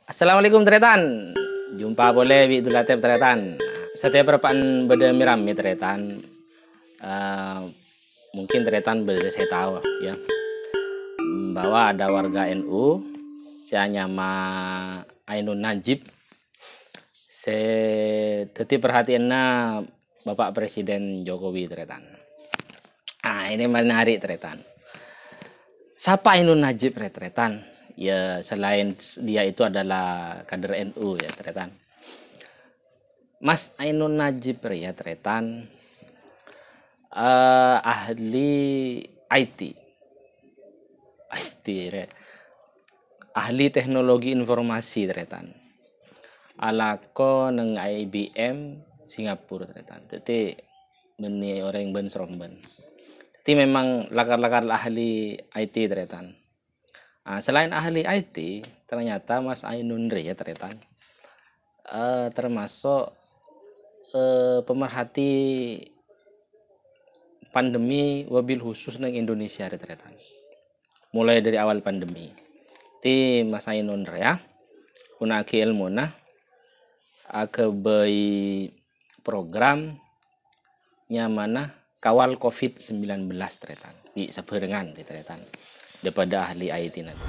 Assalamualaikum teretan. Jumpa boleh Bi Latif teretan. Setiap perpaan beda mirami teretan. Mungkin teretan beda saya tahu ya bahwa ada warga NU saya nyama Ainun Najib. Saya tetap perhatian Bapak Presiden Jokowi teretan. Ini menarik teretan. Siapa Ainun Najib teretan? Ya selain dia itu adalah kader NU ya teretan. Mas Ainun Najib ya teretan ahli IT ahli teknologi informasi teretan alako neng IBM Singapura teretan. Jadi beni orang ben seromben. Jadi memang lakar-lakar ahli IT teretan. Selain ahli IT, ternyata Mas Ainun ya teretan termasuk pemerhati pandemi wabil khusus neng Indonesia teretan. Mulai dari awal pandemi. Ti Mas Ainun ya, punaki ilmu kebai program nyamana kawal COVID-19 teretan. Di sebarengan di teretan. Daripada ahli IT nanti.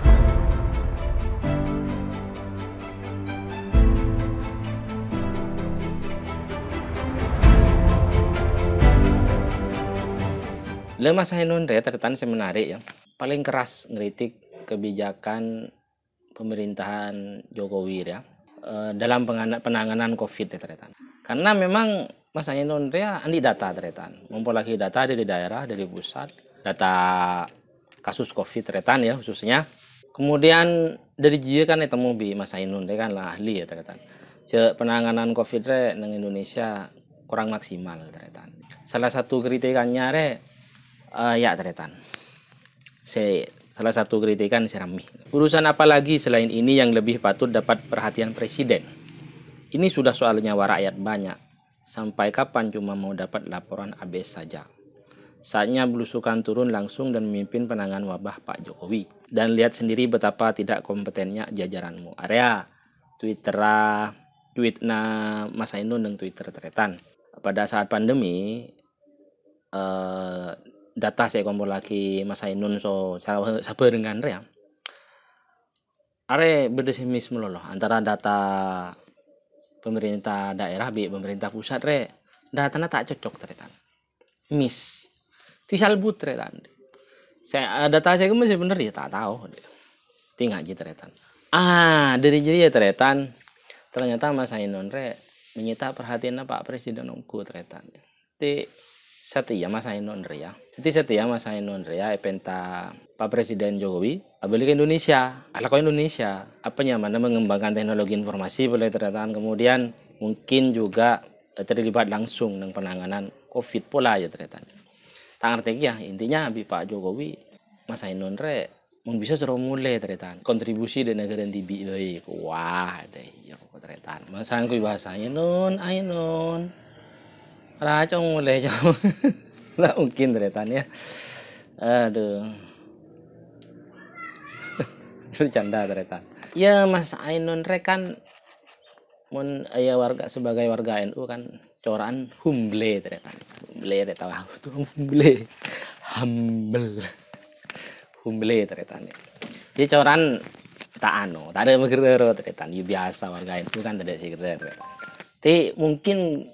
Mas Ainun teretan saya menarik ya. Paling keras ngeritik kebijakan pemerintahan Jokowi ya dalam penanganan COVID ya teretan. Karena memang Mas Ainun andi data teretan. Mempelajari data dari daerah, dari pusat, data kasus COVID teretan ya khususnya. Kemudian dari dia kan ketemu bi Mas Ainun kan lah ahli ya teretan. Penanganan COVID neng Indonesia kurang maksimal teretan. Salah satu kritikannya ya teretan. Salah satu kritikan serami. Urusan apa lagi selain ini yang lebih patut dapat perhatian presiden? Ini sudah soal nyawa rakyat banyak. Sampai kapan cuma mau dapat laporan ABS saja? Saatnya belusukan turun langsung dan memimpin penanganan wabah Pak Jokowi. Dan lihat sendiri betapa tidak kompetennya jajaranmu. Area tweetna Mas Ainun dan Twitter teretan. Pada saat pandemi, data saya kumpul lagi Mas Ainun sabar dengan ya. Are berdesimisme loh antara data pemerintah daerah bi pemerintah pusat datanya tak cocok teretan. Miss Tisal butretan. Data saya masih bener ya tak tahu. Tinggal aja teretan. Dari jadi ya teretan. Ternyata Mas Ainun menyita perhatian Pak Presiden Ongku teretan. Jadi setia Mas Ainun ya. Jadi setia Mas Ainun ya epenta Pak Presiden Jokowi balik ke Indonesia. Ala ke Indonesia. Apa nyaman mengembangkan teknologi informasi boleh teretan. Kemudian mungkin juga terlibat langsung dengan penanganan COVID pola ya teretan. Tak ngerti ya intinya bi Pak Jokowi Mas Ainun mau bisa suruh mulai teretan kontribusi di negara tibi baik wah deh ya teretan Mas Ainun bahasanya Ainun racong mulai jauh nggak mungkin teretan ya aduh bercanda teretan ya Mas Ainun kan warga sebagai warga NU kan coran humble teretan humble tahu tuh humble teretan dia coran tak ada bergerak teretan ya biasa warga NU kan tidak sih teretan tapi mungkin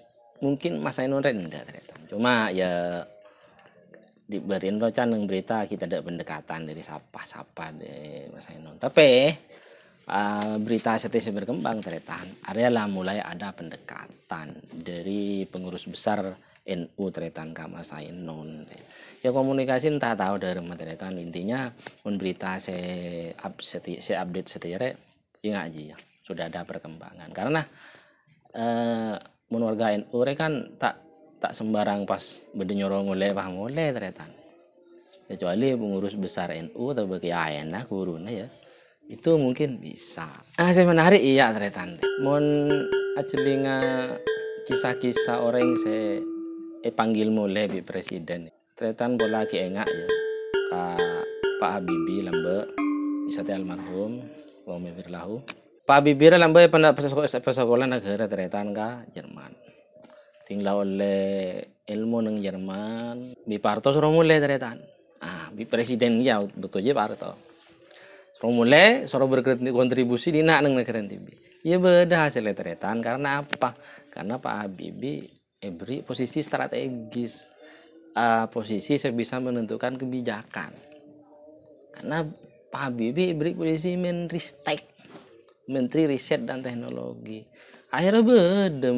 Mas Ainun rendah teretan cuma ya diberiin rocan yang berita kita ada pendekatan dari sapa deh Mas Ainun tapi berita setelah berkembang teretan adalah mulai ada pendekatan dari pengurus besar NU teretan ke Mas Ainun ya komunikasi entah tahu dari teretan intinya berita saya update setia ingat aja ya sudah ada perkembangan karena warga NU kan tak sembarang pas berdenyorong oleh teretan kecuali pengurus besar NU atau bagaimana enak guruna ya itu mungkin bisa. Saya menarik iya teretan. Mon acelinga kisah-kisah orang saya panggil mulai bi presiden. Teretan bola ki engak ya. Pak Habibie lambe bisa almarhum wa mafirlahu. Pak Bibir lambai pada persekolah negara teretan ka Jerman. Tinggal oleh ilmu neng Jerman, bi parto suruh mulai teretan. Bi presiden ya betul aja parto. Suruh mulai, suruh berkontribusi di nak neng negara tibi. Ya beda hasilnya teretan karena apa? Karena Pak Habibie beri posisi strategis. Posisi saya bisa menentukan kebijakan. Karena Pak Habibie beri posisi Menteri Riset dan Teknologi. Akhirnya beda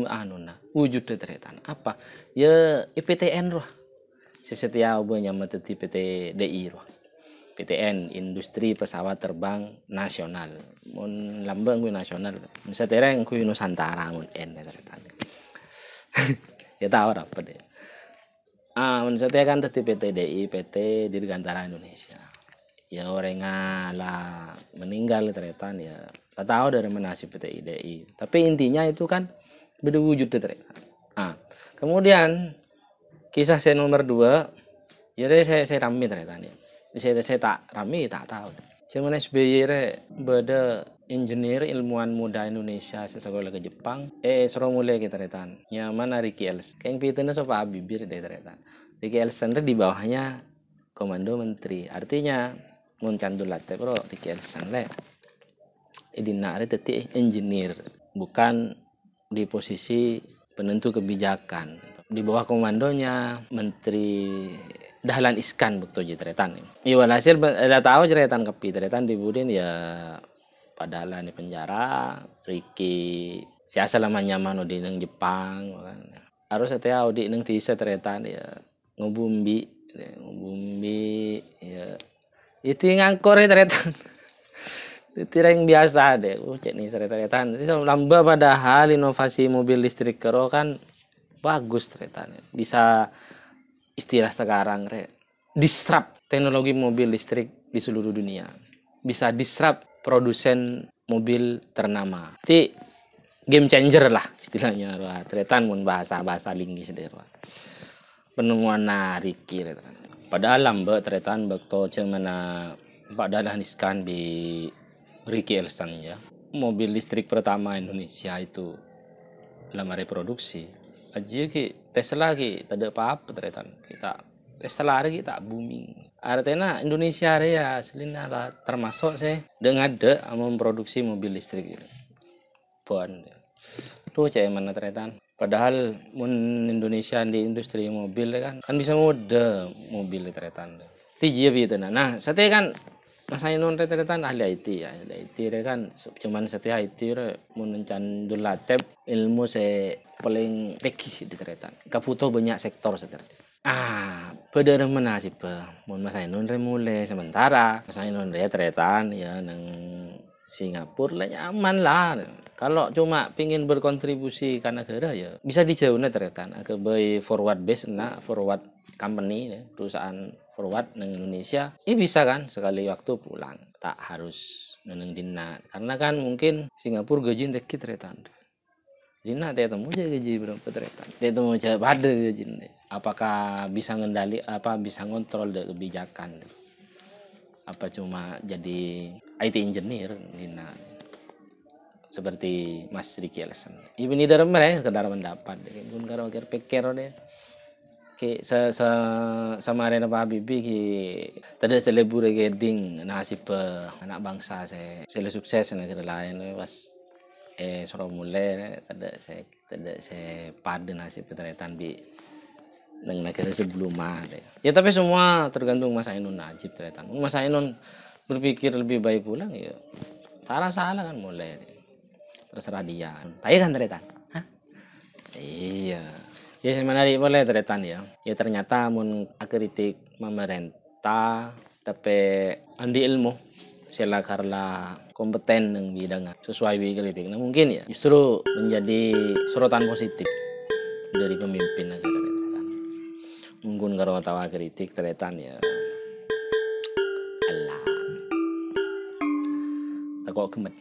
wujud teretan apa? Ya IPTN roh. Sesetia ubahnya mateti PT DI roh. PTN Industri Pesawat Terbang Nasional. Mun lambang gue nasional. Misalnya tereng gue Nusantara mun N teretan. Ya tahu apa deh. Misalnya kan tadi PT DI, PT Dirgantara Indonesia. Ya orang lah meninggal teretan ya. Tak tahu dari mana nasib PT DI. Tapi intinya itu kan beda wujud teretan. Kemudian kisah saya nomor 2. Jadi saya rame teretan ya. Saya tak rame tak tahu. Cuman SBY beda engineer ilmuwan muda Indonesia sesekolah ke Jepang. Suruh mulai kita teretan. Nyaman Ricky Elson. Kayak pituna so Pak Habibie deh teretan. Ricky Elson di bawahnya komando menteri. Artinya mun candul latte bro Ricky Elson Dina teti engineer bukan di posisi penentu kebijakan. Di bawah komandonya Menteri Dahlan Iskan betul je teretan. Iya walhasil ada tahu ceretan kepi teretan di Budin ya padahal di penjara Ricky siasa lamanya mano di nang Jepang kan. Harus setia di nang tisa teretan ya ngubumbi ya itu ngangkor ya teretan. Tira yang biasa deh, cek nih teretan. Jadi lamba padahal inovasi mobil listrik kero kan bagus teretan. Bisa istilah sekarang disrupt teknologi mobil listrik di seluruh dunia. Bisa disrupt produsen mobil ternama. Jadi game changer lah istilahnya. Teretan mun bahasa linggis deh. Penemuan Ricky teretan. Padahal lamba teretan bakto cemana Pak Dahlan Iskan di Ricky Elson ya. Mobil listrik pertama Indonesia itu lama reproduksi. Aja ki Tesla ki tak ada apa-apa teretan. Kita Tesla hari kita booming. Artinya Indonesia ya selina lah termasuk saya dengan ada memproduksi mobil listrik gitu. Bon. Tuh cek mana teretan. Padahal Indonesia di industri mobil kan bisa mode mobil teretan. Tiji gitu nah. Setelah kan masa non teretan ahli IT ya. Ahli IT kan cuman setia IT mun candul latep ilmu saya paling tekih di teretan. Kaputo banyak sektor seterti. Pada mana sih mun masa non mulai sementara masa non teretan ya nang Singapura lah nyaman lah. Kalau cuma pingin berkontribusi ke negara ya bisa dijauhnya teretan. Agak by forward base forward company ya, perusahaan forward nang Indonesia bisa kan sekali waktu pulang tak harus neneng dina karena kan mungkin Singapura gaji dikit teretan dina temu aja gaji berapa teretan temu aja pada gaji apakah bisa ngendali bisa ngontrol kebijakan apa cuma jadi IT engineer dina seperti Mas Ricky Elson ini dari mereka sekedar mendapat pun karo pikir deh Ki sama Pak Habibie ki tadi selebur geding nasib anak bangsa saya sukses negara lain pas suruh mulai tadi saya pada nasib teretan di negara sebelumnya ya tapi semua tergantung Mas Ainun Najib teretan Mas Ainun berpikir lebih baik pulang ya salah kan mulai terserah dia tapi kan teretan iya ya sebenarnya boleh teretan ya ternyata mun kritik pemerintah tapi andi ilmu sila karena kompeten yang bidang sesuai kritik nah mungkin ya justru menjadi sorotan positif dari pemimpin negara teretan mungkin kalau tawa kritik teretan ya Allah tak kok gemet